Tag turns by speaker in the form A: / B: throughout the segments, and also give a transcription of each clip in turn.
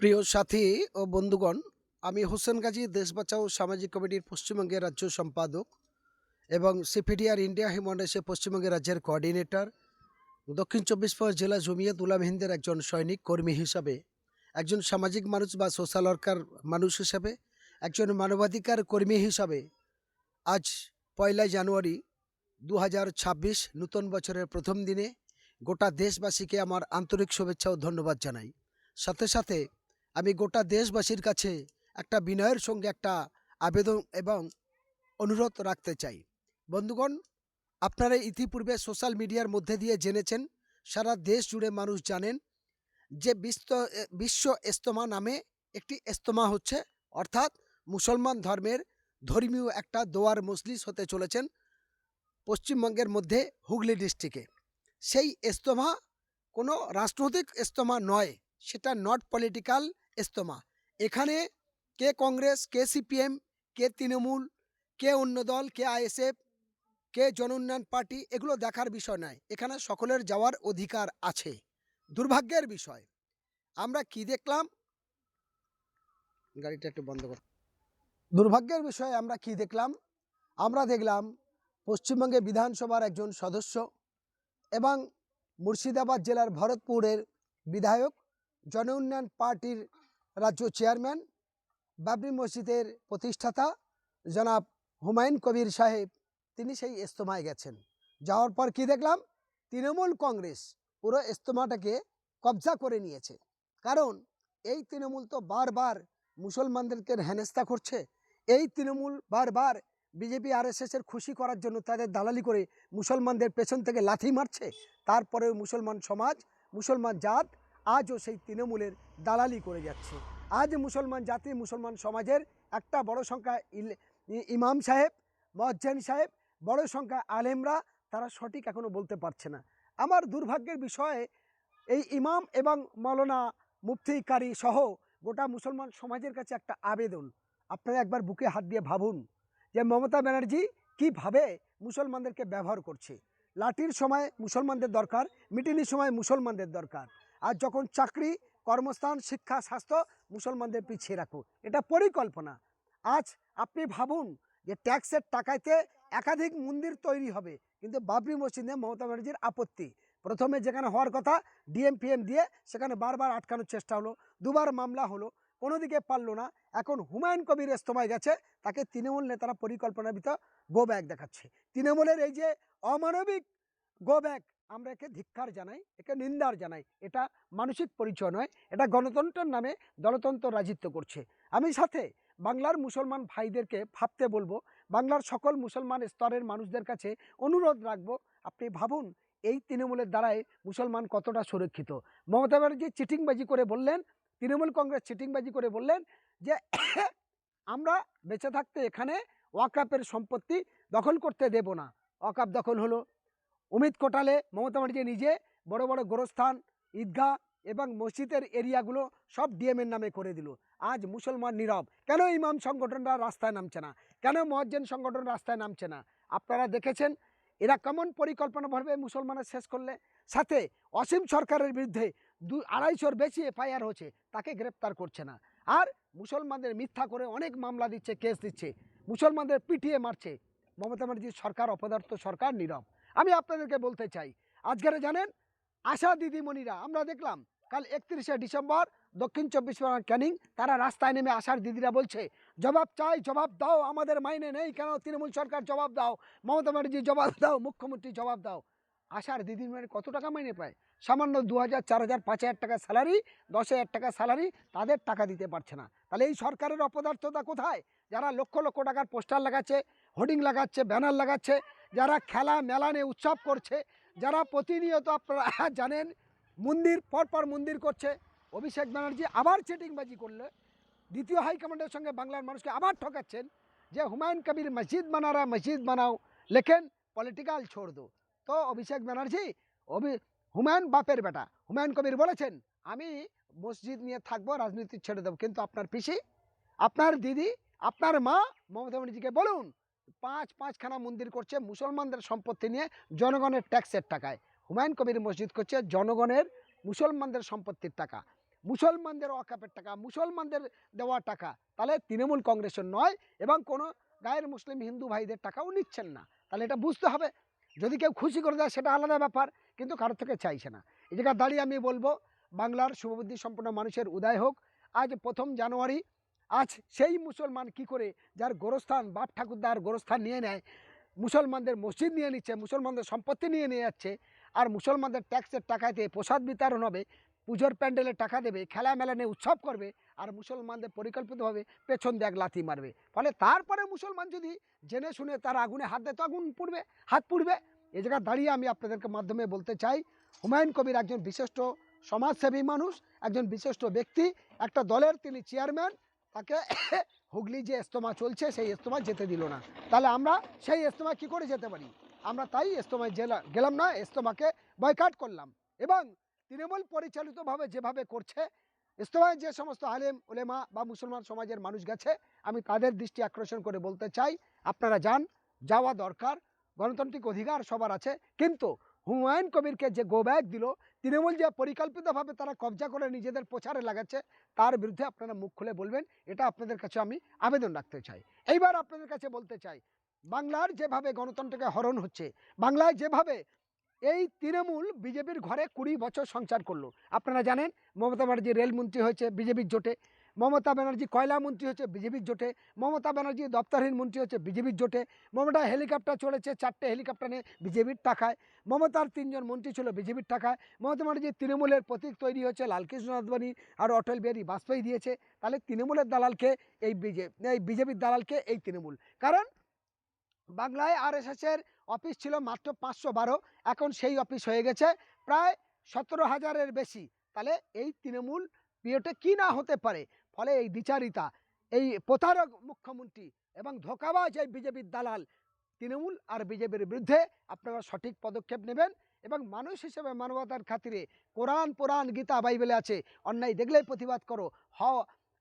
A: প্রিয় সাথী ও বন্ধুগণ, আমি হোসেন গাজী দেশ বাঁচাও সামাজিক কমিটির পশ্চিমবঙ্গের রাজ্য সম্পাদক এবং সিপিডিআর ইন্ডিয়া হিউম্যান পশ্চিমবঙ্গের রাজ্যের কোঅর্ডিনেটর। দক্ষিণ চব্বিশ পরগনা জেলা জমিয়ত উলামা হিন্দের একজন সৈনিক কর্মী হিসাবে, একজন সামাজিক মানুষ বা সোশ্যাল ওয়ার্কার মানুষ হিসাবে, একজন মানবাধিকার কর্মী হিসাবে আজ ১লা জানুয়ারি ২০২৬ নূতন বছরের প্রথম দিনে গোটা দেশবাসীকে আমার আন্তরিক শুভেচ্ছা ও ধন্যবাদ জানাই। সাথে সাথে আমি গোটা দেশবাসীর কাছে একটা বিনয়ের সঙ্গে একটা আবেদন এবং অনুরোধ রাখতে চাই। বন্ধুগণ, আপনারা ইতিপূর্বে সোশ্যাল মিডিয়ার মধ্যে দিয়ে জেনেছেন, সারা দেশ জুড়ে মানুষ জানেন যে বিশ্ব ইজতেমা নামে একটি ইজতেমা হচ্ছে, অর্থাৎ মুসলমান ধর্মের ধর্মীয় একটা দোয়ার মজলিস হতে চলেছেন পশ্চিমবঙ্গের মধ্যে হুগলি ডিস্ট্রিক্টে। সেই ইজতেমা কোনো রাজনৈতিক ইজতেমা নয়, সেটা নট পলিটিক্যাল ইজতেমা। এখানে কে কংগ্রেস, কে সিপিএম, কে তৃণমূল, কে অন্য দল, কে আইএসএফ, কে জন উন্নয়ন পার্টি, এগুলো দেখার বিষয় নয়। এখানে সকলের যাওয়ার অধিকার আছে। দুর্ভাগ্যের বিষয় আমরা কি দেখলাম, গাড়িটা একটু বন্ধ কর। দুর্ভাগ্যের বিষয়ে আমরা কি দেখলাম? আমরা দেখলাম পশ্চিমবঙ্গে বিধানসভার একজন সদস্য এবং মুর্শিদাবাদ জেলার ভরতপুরের বিধায়ক, জন উন্নয়ন পার্টির রাজ্য চেয়ারম্যান, বাবরি মসজিদের প্রতিষ্ঠাতা জনাব হুমায়ুন কবির সাহেব, তিনি সেই ইজতেমায় গেছেন। যাওয়ার পর কি দেখলাম? তৃণমূল কংগ্রেস পুরো ইজতেমাটাকে কবজা করে নিয়েছে। কারণ এই তৃণমূল তো বারবার মুসলমানদেরকে হেনস্থা করছে। এই তৃণমূল বারবার বিজেপি আরএসএসের খুশি করার জন্য তাদের দালালি করে মুসলমানদের পেছন থেকে লাথি মারছে। তারপরেও মুসলমান সমাজ, মুসলমান জাত আজও সেই তৃণমূলের দালালি করে যাচ্ছে। আজ মুসলমান জাতি, মুসলমান সমাজের একটা বড় সংখ্যা ইমাম সাহেব, মজ্জেন সাহেব, বড় সংখ্যা আলেমরা, তারা সঠিক এখনো বলতে পারছে না। আমার দুর্ভাগ্যের বিষয়ে এই ইমাম এবং মৌলানা মুফতি কারি সহ গোটা মুসলমান সমাজের কাছে একটা আবেদন, আপনারা একবার বুকে হাত দিয়ে ভাবুন যে মমতা ব্যানার্জি কীভাবে মুসলমানদেরকে ব্যবহার করছে। লাঠির সময় মুসলমানদের দরকার, মিটিনির সময় মুসলমানদের দরকার, আর যখন চাকরি, কর্মস্থান, শিক্ষা, স্বাস্থ্য, মুসলমানদের পিছিয়ে রাখো, এটা পরিকল্পনা। আজ আপনি ভাবুন যে ট্যাক্সের টাকাতে একাধিক মন্দির তৈরি হবে, কিন্তু বাবরি মসজিদে মমতা ব্যানার্জির আপত্তি। প্রথমে যেখানে হওয়ার কথা ডিএমপিএম দিয়ে সেখানে বারবার আটকানোর চেষ্টা হলো, দুবার মামলা হলো, কোনো দিকে পারল না। এখন হুমায়ুন কবির ইজতেমায় গেছে, তাকে তৃণমূল নেতারা পরিকল্পনার ভিতর গো ব্যাক দেখাচ্ছে। তৃণমূলের এই যে অমানবিক গো ব্যাক, আমরা একে ধিক্কার জানাই, একে নিন্দার জানাই। এটা মানসিক পরিচয় নয়, এটা গণতন্ত্রের নামে দলতন্ত্র রাজিত্ব করছে। আমি সাথে বাংলার মুসলমান ভাইদেরকে ভাবতে বলবো, বাংলার সকল মুসলমান স্তরের মানুষদের কাছে অনুরোধ রাখবো, আপনি ভাবুন এই তৃণমূলের দ্বারাই মুসলমান কতটা সুরক্ষিত। মমতা ব্যানার্জি চিটিংবাজি করে বললেন, তৃণমূল কংগ্রেস চিটিংবাজি করে বললেন যে আমরা বেঁচে থাকতে এখানে ওয়াকাপের সম্পত্তি দখল করতে দেব না। ওয়াকাপ দখল হলো। অমিত কোটালে মমতা ব্যানার্জি নিজে বড় বড় গোরস্থান, ঈদগাহ এবং মসজিদের এরিয়াগুলো সব ডিএমের নামে করে দিল। আজ মুসলমান নীরব। কেন ইমাম সংগঠনরা রাস্তায় নামছে না? কেন মুয়াজ্জিন সংগঠন রাস্তায় নামছে না? আপনারা দেখেছেন এরা কেমন পরিকল্পনাভাবে মুসলমানের শেষ করলে। সাথে অসীম সরকারের বিরুদ্ধে 250-র বেশি এফআইআর হচ্ছে, তাকে গ্রেপ্তার করছে না। আর মুসলমানদের মিথ্যা করে অনেক মামলা দিচ্ছে, কেস দিচ্ছে, মুসলমানদের পিটিয়ে মারছে। মমতা ব্যানার্জির সরকার অপদার্থ সরকার, নীরব। আমি আপনাদেরকে বলতে চাই, আজকের জানেন আশা দিদিমণিরা, আমরা দেখলাম কাল 31শে ডিসেম্বর দক্ষিণ চব্বিশ পরগনা ক্যানিং, তারা রাস্তায় নেমে আশার দিদিরা বলছে জবাব চাই, জবাব দাও, আমাদের মাইনে নেই কেন? তৃণমূল সরকার জবাব দাও, মমতা ব্যানার্জি জবাব দাও, মুখ্যমন্ত্রী জবাব দাও। আশার দিদিমণি কত টাকা মাইনে পায়? সামান্য 2000, 4000, 5000 টাকা স্যালারি, 10,000 টাকা স্যালারি, তাদের টাকা দিতে পারছে না। তাহলে এই সরকারের অপদার্থতা কোথায়? যারা লক্ষ লক্ষ টাকার পোস্টার লাগাচ্ছে, হোর্ডিং লাগাচ্ছে, ব্যানার লাগাচ্ছে, যারা খেলা মেলা নিয়ে উৎসব করছে, যারা প্রতিনিয়ত আপনারা জানেন মন্দির পরপর মন্দির করছে। অভিষেক ব্যানার্জি আবার চিটিংবাজি করলে দ্বিতীয় হাইকমান্ডের সঙ্গে বাংলার মানুষকে আবার ঠকাচ্ছেন যে হুমায়ুন কবির মসজিদ বানারা মসজিদ বানাও, লেখেন পলিটিক্যাল ছোড় দো। তো অভিষেক ব্যানার্জি, হুমায়ুন বাপের বেটা হুমায়ুন কবির বলেছেন আমি মসজিদ নিয়ে থাকবো, রাজনীতি ছেড়ে দেবো। কিন্তু আপনার পিসি, আপনার দিদি, আপনার মা মমতা ব্যানার্জিকে বলুন, পাঁচখানা মন্দির করছে মুসলমানদের সম্পত্তি নিয়ে, জনগণের ট্যাক্সের টাকায়। হুমায়ুন কবির মসজিদ করছে জনগণের, মুসলমানদের সম্পত্তির টাকা। মুসলমানদের ওয়াকাফের টাকা, মুসলমানদের দেওয়া টাকা, তাহলে তৃণমূল কংগ্রেসের নয় এবং কোনো গায়ের মুসলিম হিন্দু ভাইদের টাকাও নিচ্ছেন না। তাহলে এটা বুঝতে হবে। যদি কেউ খুশি করে দেয় সেটা আলাদা ব্যাপার, কিন্তু কারোর থেকে চাইছে না। এই জায়গায় দাঁড়িয়ে আমি বলবো, বাংলার শুভবুদ্ধি সম্পন্ন মানুষের উদয় হোক। আজ 1 জানুয়ারি, আজ সেই মুসলমান কি করে, যার গোরস্থান বাপ ঠাকুরদার গোরস্থান নিয়ে নেয়, মুসলমানদের মসজিদ নিয়ে নিচ্ছে, মুসলমানদের সম্পত্তি নিয়ে নিয়ে যাচ্ছে, আর মুসলমানদের ট্যাক্সের টাকাতে প্রসাদ বিতরণ হবে, পুজোর প্যান্ডেলের টাকা দেবে, খেলা মেলা নিয়ে উৎসব করবে, আর মুসলমানদের পরিকল্পিতভাবে পেছন দিয়ে এক লাথি মারবে। ফলে তারপরে মুসলমান যদি জেনে শুনে তার আগুনে হাত দেয় তো আগুন পুড়বে, হাত পুড়বে। এই জায়গায় দাঁড়িয়ে আমি আপনাদেরকে মাধ্যমে বলতে চাই, হুমায়ুন কবির একজন বিশিষ্ট সমাজসেবী মানুষ, একজন বিশিষ্ট ব্যক্তি, একটা দলের তিনি চেয়ারম্যান, তাকে হুগলি যে ইজতেমা চলছে সেই ইজতেমা যেতে দিল না। তাহলে আমরা সেই ইজতেমা কী করে যেতে পারি? আমরা তাই ইজতেমায় গেলাম না, ইজতেমাকে বয়কট করলাম। এবং তৃণমূল পরিচালিতভাবে যেভাবে করছে, ইজতেমায় যে সমস্ত আলেম ওলেমা বা মুসলমান সমাজের মানুষ গেছে, আমি তাদের দৃষ্টি আকর্ষণ করে বলতে চাই, আপনারা যান, যাওয়া দরকার, গণতান্ত্রিক অধিকার সবার আছে। কিন্তু হুমায়ুন কবিরকে যে গো ব্যাক দিল, তৃণমূল যে পরিকল্পিতভাবে তারা কবজা করে নিজেদের প্রচারে লাগাচ্ছে, তার বিরুদ্ধে আপনারা মুখ খুলে বলবেন, এটা আপনাদের কাছে আমি আবেদন রাখতে চাই। এইবার আপনাদের কাছে বলতে চাই, বাংলার যেভাবে গণতন্ত্রকে হরণ হচ্ছে, বাংলায় যেভাবে এই তৃণমূল বিজেপির ঘরে 20 বছর সঞ্চার করলো। আপনারা জানেন মমতা ব্যানার্জি রেলমন্ত্রী হয়েছে বিজেপির জোটে, মমতা ব্যানার্জি কয়লা মন্ত্রী হচ্ছে বিজেপির জোটে, মমতা ব্যানার্জি দপ্তরহীন মন্ত্রী হচ্ছে বিজেপির জোটে, মমতা হেলিকপ্টার চলেছে 4টে হেলিকপ্টার নিয়ে বিজেপির টাকায়, মমতার 3 জন মন্ত্রী ছিল বিজেপির টাকায়, মমতা ব্যানার্জি তৃণমূলের প্রতীক তৈরি হচ্ছে লালকৃষ্ণ আদবানি আর অটল বিহারী বাজপেয়ী দিয়েছে। তাহলে তৃণমূলের দালালকে এই বিজেপির দালালকে এই তৃণমূল। কারণ বাংলায় আরএসএসের অফিস ছিল মাত্র 512, এখন সেই অফিস হয়ে গেছে প্রায় 17,000-এর বেশি। তাহলে এই তৃণমূল পিরিয়ডে কি না হতে পারে? ফলে এই দ্বিচারিতা, এই প্রতারক মুখ্যমন্ত্রী এবং ধোঁকাবাজ এই বিজেপির দালাল তৃণমূল আর বিজেপির বিরুদ্ধে আপনারা সঠিক পদক্ষেপ নেবেন। এবং মানুষ হিসেবে মানবতার খাতিরে কোরআন পুরাণ গীতা বাইবেলে আছে, অন্যায় দেখলেই প্রতিবাদ করো,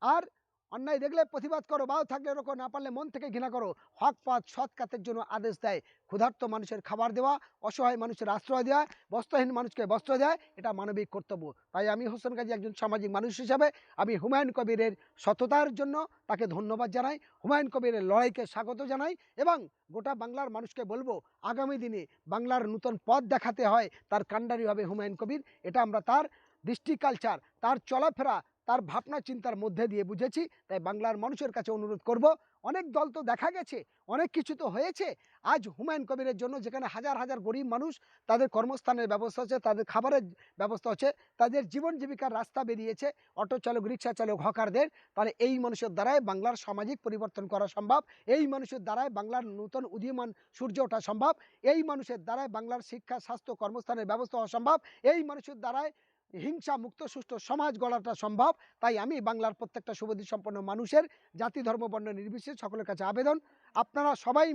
A: আর অন্যায় দেখলে প্রতিবাদ করো, বাও থাকলে রোকো, না পারলে মন থেকে ঘৃণা করো। হক পথ সৎ কাতের জন্য আদেশ দেয়। ক্ষুধার্ত মানুষের খাবার দেওয়া, অসহায় মানুষের আশ্রয় দেওয়া, বস্ত্রহীন মানুষকে বস্ত্র দেয়, এটা মানবিক কর্তব্য। তাই আমি হোসেন গাজী একজন সামাজিক মানুষ হিসাবে আমি হুমায়ুন কবিরের সততার জন্য তাকে ধন্যবাদ জানাই, হুমায়ুন কবিরের লড়াইকে স্বাগত জানাই, এবং গোটা বাংলার মানুষকে বলবো, আগামী দিনে বাংলার নূতন পথ দেখাতে হয় তার কাণ্ডারি হবে হুমায়ুন কবির। এটা আমরা তার দৃষ্টি কালচার, তার চলাফেরা, তার ভাবনা চিন্তার মধ্যে দিয়ে বুঝেছি। তাই বাংলার মানুষের কাছে অনুরোধ করব, অনেক দল তো দেখা গেছে, অনেক কিছু তো হয়েছে, আজ হুমায়ুন কবিরের জন্য যেখানে হাজার হাজার গরিব মানুষ, তাদের কর্মস্থানের ব্যবস্থা আছে, তাদের খাবারের ব্যবস্থা আছে, তাদের জীবন জীবিকার রাস্তা বেরিয়েছে, অটো চালক, রিক্সা চালক, হকারদের, তাহলে এই মানুষের দ্বারাই বাংলার সামাজিক পরিবর্তন করা সম্ভব, এই মানুষের দ্বারাই বাংলার নূতন উদীয়মান সূর্য ওঠা সম্ভব, এই মানুষের দ্বারাই বাংলার শিক্ষা স্বাস্থ্য কর্মস্থানের ব্যবস্থা হওয়া সম্ভব, এই মানুষের দ্বারাই হিংসা মুক্ত সুষ্ঠু সমাজ গড়াটা সম্ভব। তাই আমি বাংলার প্রত্যেকটা শুভবুদ্ধি সম্পন্ন মানুষের, জাতি ধর্ম বর্ণ নির্বিশেষে সকলের কাছে আবেদন, আপনারা সবাই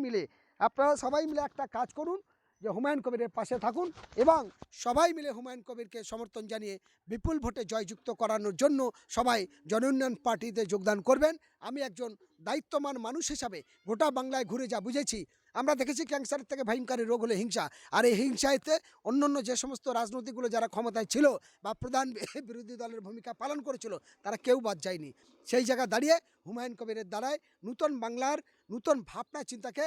A: মিলে একটা কাজ করুন, যে হুমায়ুন কবিরের পাশে থাকুন এবং সবাই মিলে হুমায়ুন কবিরকে সমর্থন জানিয়ে বিপুল ভোটে জয়যুক্ত করানোর জন্য সবাই জনউন্নয়ন পার্টিতে যোগদান করবেন। আমি একজন দায়িত্বমান মানুষ হিসাবে গোটা বাংলায় ঘুরে যা বুঝেছি, আমরা দেখেছি ক্যান্সারের থেকে ভয়ঙ্কর রোগ হলো হিংসা, আর এই হিংসাতে অন্যান্য যে সমস্ত রাজনৈতিকগুলো যারা ক্ষমতায় ছিল বা প্রধান বিরোধী দলের ভূমিকা পালন করেছিল, তারা কেউ বাদ যায়নি। সেই জায়গা দাঁড়িয়ে হুমায়ুন কবিরের দ্বারায় নূতন বাংলার নূতন ভাবনা চিন্তাকে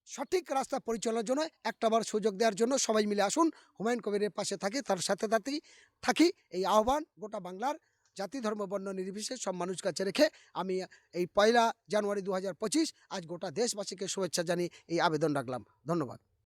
A: সঠিক রাস্তা পরিচালনার জন্য একটাবার সুযোগ দেওয়ার জন্য সবাই মিলে আসুন, হুমায়ুন কবিরের পাশে থাকি, তার সাথে থাকি। এই আহ্বান গোটা বাংলার জাতি ধর্ম বর্ণ নির্বিশেষে সব মানুষ কাছে রেখে আমি এই 1 জানুয়ারি 2025 আজ গোটা দেশবাসীকে শুভেচ্ছা জানিয়ে এই আবেদন রাখলাম। ধন্যবাদ।